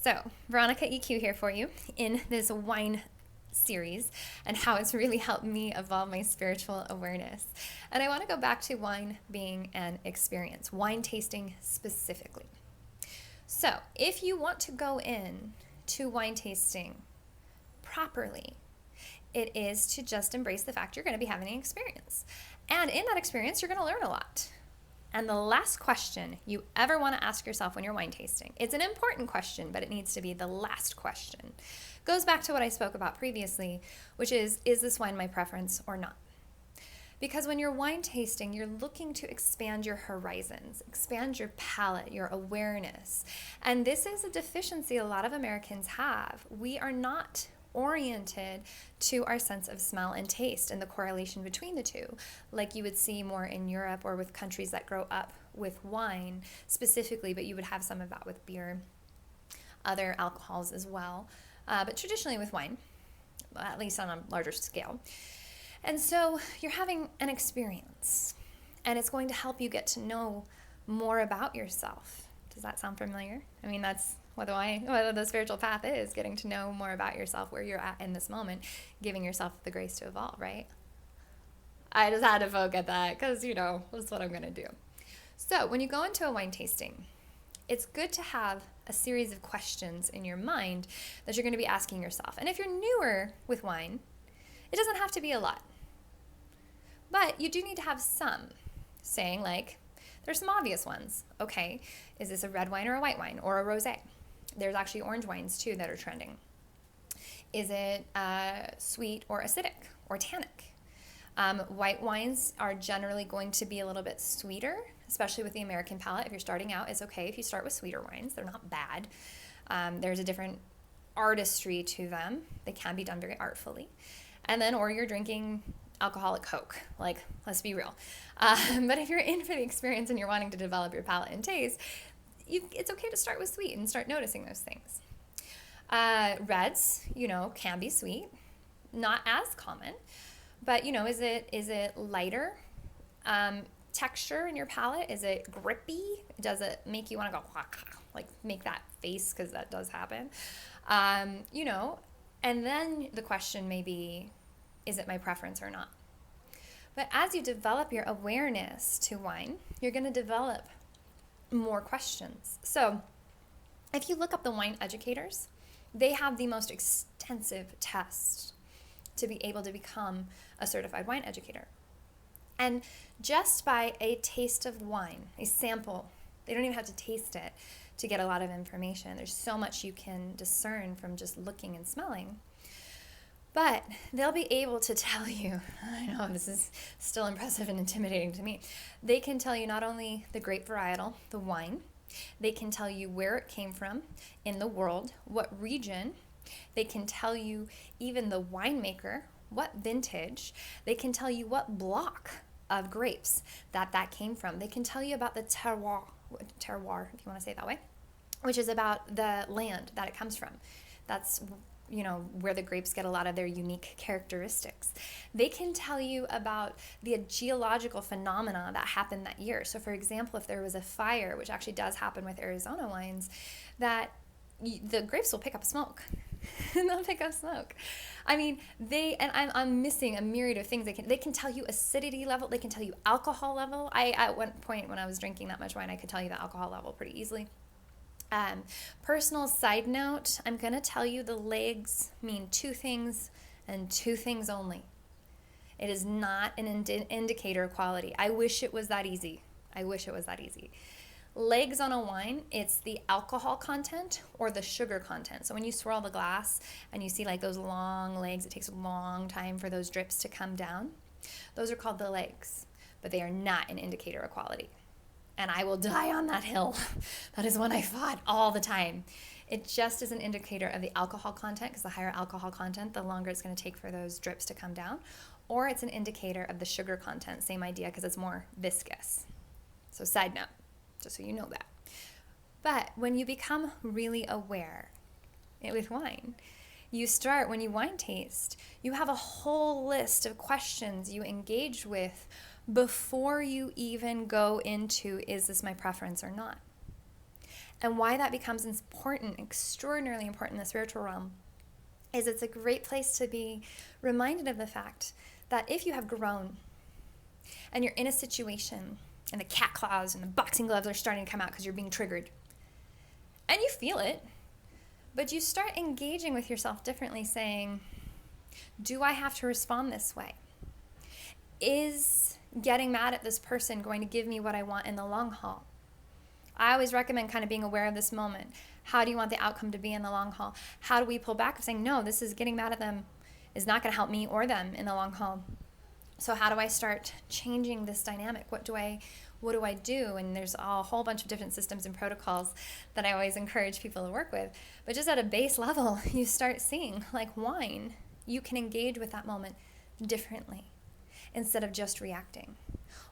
So, Veronica EQ here for you in this wine series and how it's really helped me evolve my spiritual awareness. And I want to go back to wine being an experience, wine tasting specifically. So, if you want to go in to wine tasting properly, it is to just embrace the fact you're going to be having an experience. And in that experience, you're going to learn a lot. And the last question you ever want to ask yourself when you're wine tasting, it's an important question, but it needs to be the last question, goes back to what I spoke about previously, which is this wine my preference or not? Because when you're wine tasting, you're looking to expand your horizons, expand your palate, your awareness. And this is a deficiency a lot of Americans have. We are not oriented to our sense of smell and taste and the correlation between the two, like you would see more in Europe or with countries that grow up with wine specifically, but you would have some of that with beer, other alcohols as well, but traditionally with wine, at least on a larger scale. And so you're having an experience, and it's going to help you get to know more about yourself. Does that sound familiar? I mean, that's what the spiritual path is, getting to know more about yourself, where you're at in this moment, giving yourself the grace to evolve, right? I just had to poke at that because, that's what I'm going to do. So when you go into a wine tasting, it's good to have a series of questions in your mind that you're going to be asking yourself. And if you're newer with wine, it doesn't have to be a lot. But you do need to have some, saying like, there's some obvious ones. Okay, is this a red wine or a white wine or a rosé? There's actually orange wines too that are trending. Is it sweet or acidic or tannic? White wines are generally going to be a little bit sweeter, especially with the American palate. If you're starting out, it's okay if you start with sweeter wines. They're not bad. There's a different artistry to them. They can be done very artfully. And then, or you're drinking alcoholic Coke, like, let's be real. But if you're in for the experience and you're wanting to develop your palate and taste, it's okay to start with sweet and start noticing those things. Reds, can be sweet, not as common, but is it lighter texture in your palate? Is it grippy? Does it make you want to go like make that face, because that does happen? And then the question may be, is it my preference or not? But as you develop your awareness to wine, you're going to develop more questions. So if you look up the wine educators, they have the most extensive test to be able to become a certified wine educator. And just by a taste of wine, a sample, they don't even have to taste it to get a lot of information. There's so much you can discern from just looking and smelling. But they'll be able to tell you, I know this is still impressive and intimidating to me, they can tell you not only the grape varietal, the wine, they can tell you where it came from in the world, what region, they can tell you even the winemaker, what vintage, they can tell you what block of grapes that came from. They can tell you about the terroir, if you want to say it that way, which is about the land that it comes from. That's where the grapes get a lot of their unique characteristics. They can tell you about the geological phenomena that happened that year. So for example, if there was a fire, which actually does happen with Arizona wines, that the grapes will pick up smoke. They'll pick up smoke. I mean, I'm missing a myriad of things. They can tell you acidity level. They can tell you alcohol level. At one point when I was drinking that much wine, I could tell you the alcohol level pretty easily. Personal side note, I'm going to tell you the legs mean two things and two things only. It is not an indicator of quality. I wish it was that easy. Legs on a wine, it's the alcohol content or the sugar content. So when you swirl the glass and you see like those long legs, it takes a long time for those drips to come down. Those are called the legs, but they are not an indicator of quality. And I will die on that hill. That is one I fought all the time. It just is an indicator of the alcohol content, because the higher alcohol content, the longer it's going to take for those drips to come down. Or it's an indicator of the sugar content, same idea, because it's more viscous. So side note, just so you know that. But when you become really aware with wine, you start, when you wine taste, you have a whole list of questions you engage with before you even go into, is this my preference or not? And why that becomes important, extraordinarily important in the spiritual realm, is it's a great place to be reminded of the fact that if you have grown and you're in a situation and the cat claws and the boxing gloves are starting to come out because you're being triggered, and you feel it, but you start engaging with yourself differently, saying, do I have to respond this way? Is getting mad at this person going to give me what I want in the long haul? I always recommend kind of being aware of this moment. How do you want the outcome to be in the long haul? How do we pull back of saying, no, this is getting mad at them is not going to help me or them in the long haul. So how do I start changing this dynamic? What do I do? And there's a whole bunch of different systems and protocols that I always encourage people to work with. But just at a base level, you start seeing, like wine, you can engage with that moment differently instead of just reacting,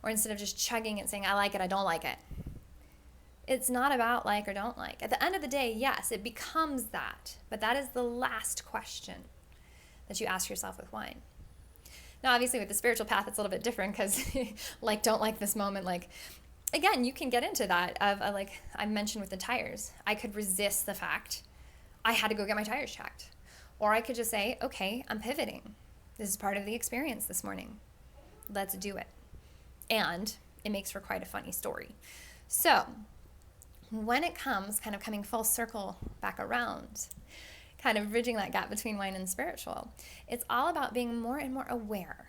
or instead of just chugging it, saying, I like it, I don't like it. It's not about like or don't like. At the end of the day, yes, it becomes that. But that is the last question that you ask yourself with wine. Now, obviously, with the spiritual path, it's a little bit different because like, don't like this moment. Like, again, you can get into that of like I mentioned with the tires. I could resist the fact I had to go get my tires checked. Or I could just say, okay, I'm pivoting. This is part of the experience this morning. Let's do it. And it makes for quite a funny story. So when it comes kind of coming full circle back around, kind of bridging that gap between wine and spiritual, it's all about being more and more aware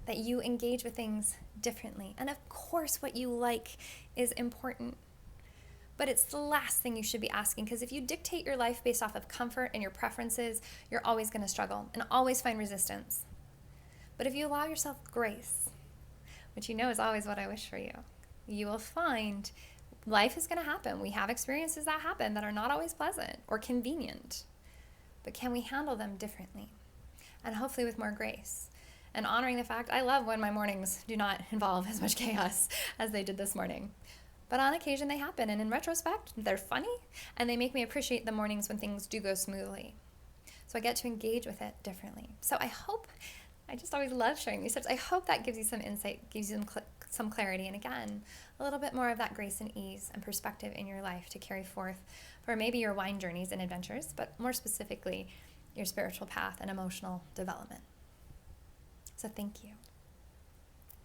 that you engage with things differently. And of course, what you like is important, but it's the last thing you should be asking, because if you dictate your life based off of comfort and your preferences, you're always going to struggle and always find resistance. But if you allow yourself grace, which you know is always what I wish for you, you will find life is going to happen. We have experiences that happen that are not always pleasant or convenient, but can we handle them differently? And hopefully with more grace. And honoring the fact, I love when my mornings do not involve as much chaos as they did this morning. But on occasion they happen, and in retrospect, they're funny, and they make me appreciate the mornings when things do go smoothly. So I get to engage with it differently. So I just always love sharing these tips. I hope that gives you some insight, gives you some clarity, and again, a little bit more of that grace and ease and perspective in your life to carry forth for maybe your wine journeys and adventures, but more specifically, your spiritual path and emotional development. So thank you.